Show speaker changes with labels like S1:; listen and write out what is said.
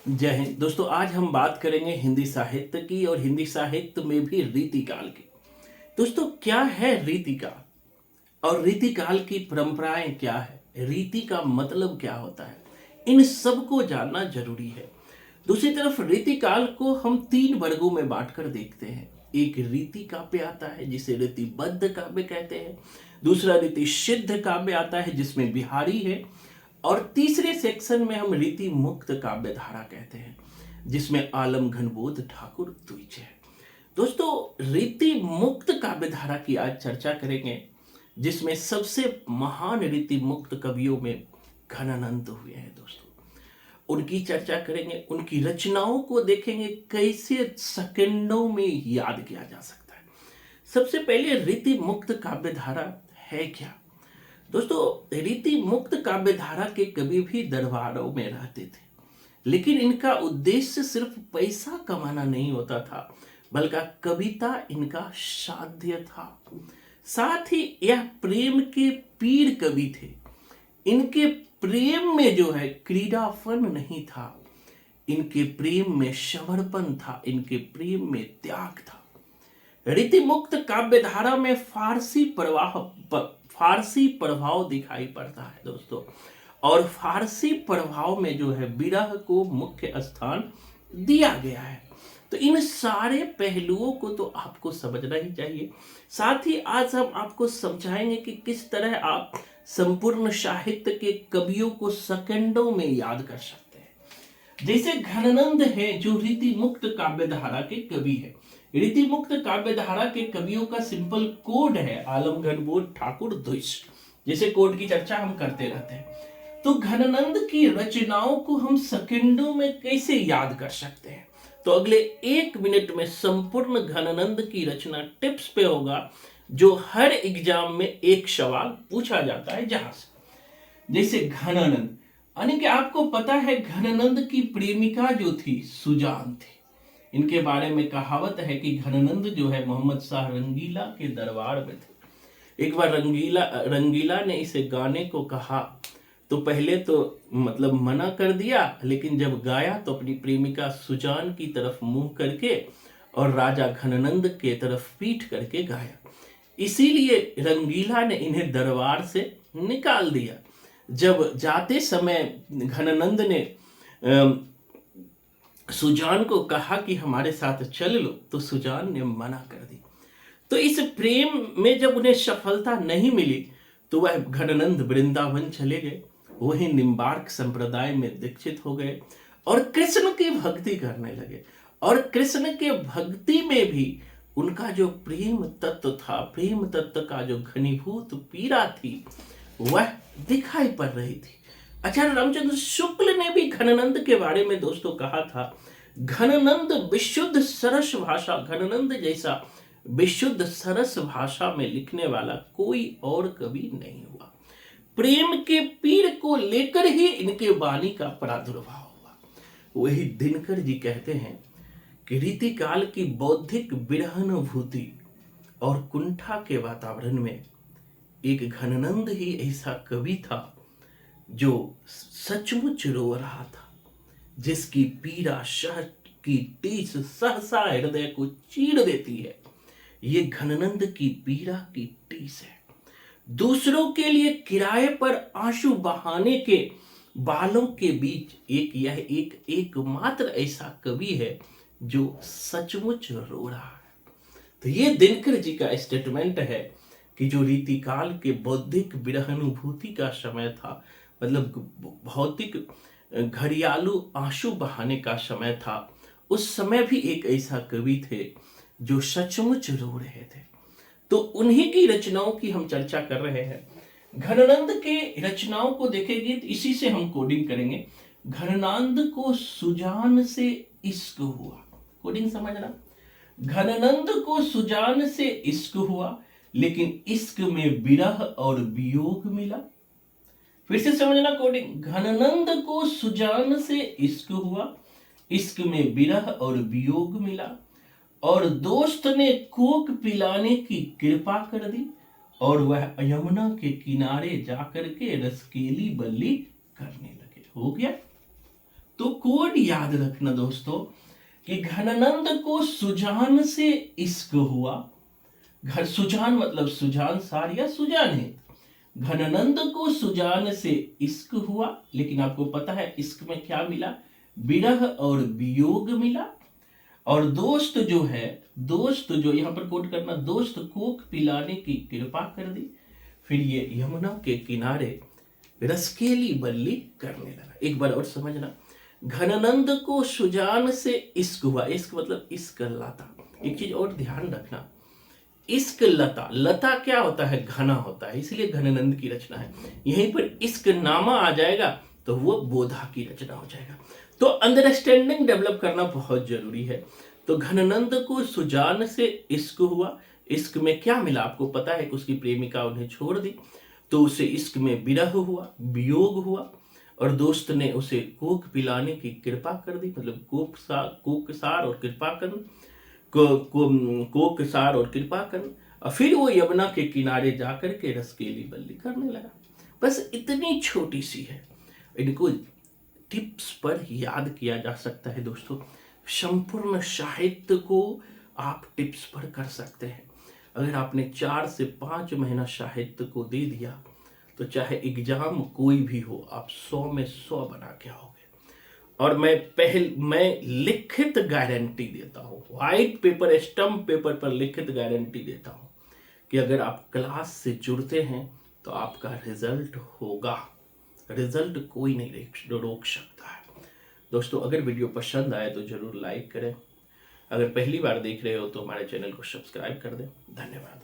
S1: जय हिंद दोस्तों। आज हम बात करेंगे हिंदी साहित्य की और हिंदी साहित्य में भी रीतिकाल की। दोस्तों, क्या है रीतिकाल और रीतिकाल की परंपराएं क्या है, रीति का मतलब क्या होता है, इन सब को जानना जरूरी है। दूसरी तरफ रीतिकाल को हम तीन वर्गों में बांटकर देखते हैं। एक रीति काव्य आता है जिसे रीतिबद्ध काव्य कहते हैं। दूसरा रीति सिद्ध काव्य आता है जिसमें बिहारी है। और तीसरे सेक्शन में हम रीति मुक्त काव्य धारा कहते हैं जिसमें आलम घनबोध ठाकुर द्विज है। दोस्तों, रीति मुक्त काव्य धारा की आज चर्चा करेंगे जिसमें सबसे महान रीति मुक्त कवियों में घनानंद हुए हैं। दोस्तों, उनकी चर्चा करेंगे, उनकी रचनाओं को देखेंगे कैसे सेकंडों में याद किया जा सकता है। सबसे पहले रीति मुक्त काव्य धारा है क्या। दोस्तों, रीति मुक्त काव्य धारा के कवि भी दरबारों में रहते थे, लेकिन इनका उद्देश्य सिर्फ पैसा कमाना नहीं होता था, बल्कि कविता इनका साध्य था। साथ ही यह प्रेम के पीर कवि थे। इनके प्रेम में जो है क्रीडापन नहीं था, इनके प्रेम में समर्पण था, इनके प्रेम में त्याग था। रीति मुक्त काव्य धारा में फारसी प्रभाव दिखाई पड़ता है दोस्तों। और फारसी प्रभाव में जो है विरह को मुख्य स्थान दिया गया है। तो इन सारे पहलुओं को तो आपको समझना ही चाहिए। साथ ही आज हम आपको समझाएंगे कि किस तरह आप संपूर्ण साहित्य के कवियों को सेकंडों में याद कर सकते हैं। जैसे घनानंद है जो रीति मुक्त काव्य धारा के कवि है। रीति मुक्त काव्य धारा के कवियों का सिंपल कोड है आलम घनबोध ठाकुर द्विज। जैसे कोड की चर्चा हम करते रहते हैं, तो घनानंद की रचनाओं को हम सेकंडों में कैसे याद कर सकते हैं। तो अगले 1 मिनट में संपूर्ण घनानंद की रचना टिप्स पे होगा, जो हर एग्जाम में एक सवाल पूछा जाता है जहां से। जैसे घनानंद, यानी कि आपको पता है घनानंद की प्रेमिका जो थी सुजान थी। इनके बारे में कहावत है कि घनानंद जो है मोहम्मद शाह रंगीला के दरबार में थे। एक बार रंगीला ने इसे गाने को कहा तो पहले तो मतलब मना कर दिया, लेकिन जब गाया तो अपनी प्रेमिका सुजान की तरफ मुंह करके और राजा घनानंद के तरफ पीठ करके गाया। इसीलिए रंगीला ने इन्हें दरबार से निकाल दिया। जब जाते समय घनानंद ने सुजान को कहा कि हमारे साथ चल लो, तो सुजान ने मना कर दी। तो इस प्रेम में जब उन्हें सफलता नहीं मिली तो वह घनानंद वृंदावन चले गए, वहीं निम्बार्क संप्रदाय में दीक्षित हो गए और कृष्ण की भक्ति करने लगे। और कृष्ण के भक्ति में भी उनका जो प्रेम तत्व था, प्रेम तत्व का जो घनीभूत पीड़ा थी, वह दिखाई पड़ रही थी। आचार्य रामचंद्र शुक्ल ने भी घनानंद के बारे में दोस्तों कहा था, घनानंद विशुद्ध सरस भाषा, घनानंद जैसा विशुद्ध सरस भाषा में लिखने वाला कोई और कवि नहीं हुआ। प्रेम के पीर को लेकर ही इनके वाणी का प्रादुर्भाव हुआ। वही दिनकर जी कहते हैं कि रीतिकाल की बौद्धिक विरहानुभूति और कुंठा के वातावरण में एक घनानंद ही ऐसा कवि था जो सचमुच रो रहा था, जिसकी पीड़ा शहद की टीस सहसा हृदय को चीर देती है। ये घनानंद की पीड़ा की टीस है। दूसरों के लिए किराए पर आंसू बहाने के बालों के बीच यह एकमात्र ऐसा कवि है जो सचमुच रो रहा है। तो ये दिनकर जी का स्टेटमेंट है कि जो रीतिकाल के बौद्धिक विरहानुभूति का समय था, मतलब भौतिक घड़ियालू आंसू बहाने का समय था, उस समय भी एक ऐसा कवि थे जो सचमुच रो रहे थे। तो उन्हीं की रचनाओं की हम चर्चा कर रहे हैं। घनानंद के रचनाओं को देखेंगे तो इसी से हम कोडिंग करेंगे। घनानंद को सुजान से इश्क हुआ, कोडिंग समझना। घनानंद को सुजान से इश्क हुआ, लेकिन इश्क में विरह और वियोग मिला। फिर से समझना कोडिंग। घनानंद को सुजान से इश्क हुआ, इश्क में विरह और वियोग मिला, और दोस्त ने कोक पिलाने की कृपा कर दी, और वह यमुना के किनारे जाकर के रसकेली बल्ली करने लगे। हो गया। तो कोड याद रखना दोस्तों कि घनानंद को सुजान से इश्क हुआ। घर सुजान मतलब सुजान सार या सुजान है। घनानंद को सुजान से इश्क हुआ, लेकिन आपको पता है इश्क में क्या मिला? विरह और वियोग मिला। और दोस्त जो है, दोस्त जो यहाँ पर कोट करना, दोस्त कोक पिलाने की कृपा कर दी। फिर ये यमुना के किनारे रसकेली बल्ली करने लगा। एक बार और समझना, घनानंद को सुजान से इश्क हुआ। इश्क मतलब इश्क लता। एक चीज और ध्यान रखना, इश्क लता, लता क्या होता है? घना होता है, इसलिए घनानंद की रचना है। यहीं पर इश्क नामा आ जाएगा तो वो बोधा की रचना हो जाएगा। तो अंडरस्टैंडिंग डेवलप करना बहुत जरूरी है। तो घनानंद को सुजान से इश्क हुआ। इश्क में क्या मिला? आपको पता है कि उसकी प्रेमिका उन्हें छोड़ दी, तो उसे इश्क में विरह हुआ, वियोग हुआ, और दोस्त ने उसे कोक पिलाने की कृपा कर दी। मतलब कोक सार और कृपा कर कोक सार और कृपा कर। और फिर वो यमुना के किनारे जाकर के रसकेली बल्ली करने लगा। बस इतनी छोटी सी है, इनको टिप्स पर याद किया जा सकता है दोस्तों। संपूर्ण साहित्य को आप टिप्स पर कर सकते हैं। अगर आपने 4 से 5 महीना साहित्य को दे दिया तो चाहे एग्जाम कोई भी हो, आप 100 में 100 बना के आओगे। और मैं लिखित गारंटी देता हूँ, व्हाइट पेपर स्टम्प पेपर पर लिखित गारंटी देता हूँ कि अगर आप क्लास से जुड़ते हैं तो आपका रिजल्ट होगा। रिजल्ट कोई नहीं रोक सकता है। दोस्तों, अगर वीडियो पसंद आए तो जरूर लाइक करें। अगर पहली बार देख रहे हो तो हमारे चैनल को सब्सक्राइब कर दें। धन्यवाद।